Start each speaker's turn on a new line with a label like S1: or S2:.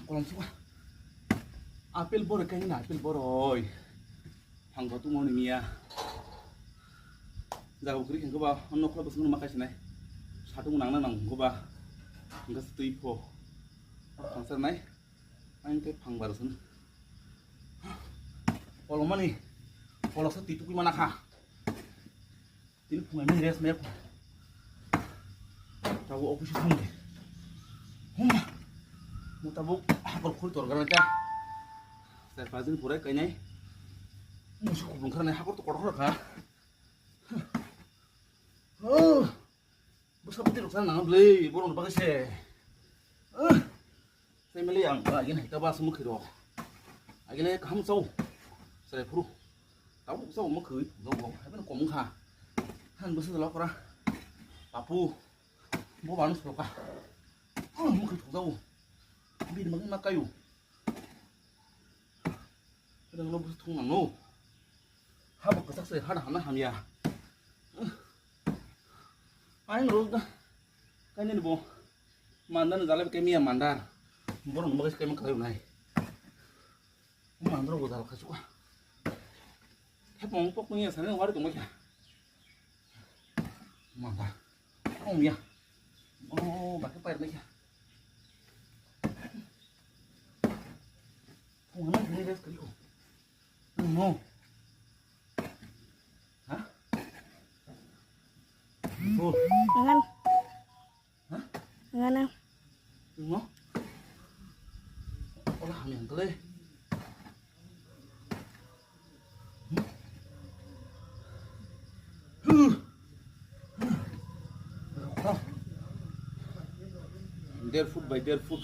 S1: kolam suka apel bor kayak ini apel boroy hang batu mau nih mia jago kiri kan gua ono kalau besok makai sini satu menang nang gua enggak setui po konser naik anh cái phẳng vào sân kalau mana nih kalau setiap itu gimana kah ini pemain res mep tahu apa sih sini mau tahu apa kultur karena cah saya pasti pura kayaknya musuh kubung karena aku tuh kotor kah besar betul sana nggak beli burung pakai sih saya melihat lagi nih kita bahas semua kiro lagi nih kamu tahu saya puru tahu tahu mau kiri tahu apa nak komung kah han besar lah kora papu mau banus loh kah mau kiri tahu biar makin makayu kadang lo besar tungan lo haba kesak saya hana hana hamia aing lo kayaknya nih bo mandan jalan kayak mia mandar borong bagus kayak makayu naik mandar gua dalam kasuka hepong pok nih sana waris tuh macam mandar oh mia oh pakai payah nih oh mana ini guys kali kok no hah oh
S2: Jangan.
S1: hah
S2: Jangan.
S1: no olah yang tele Dead food by dead food.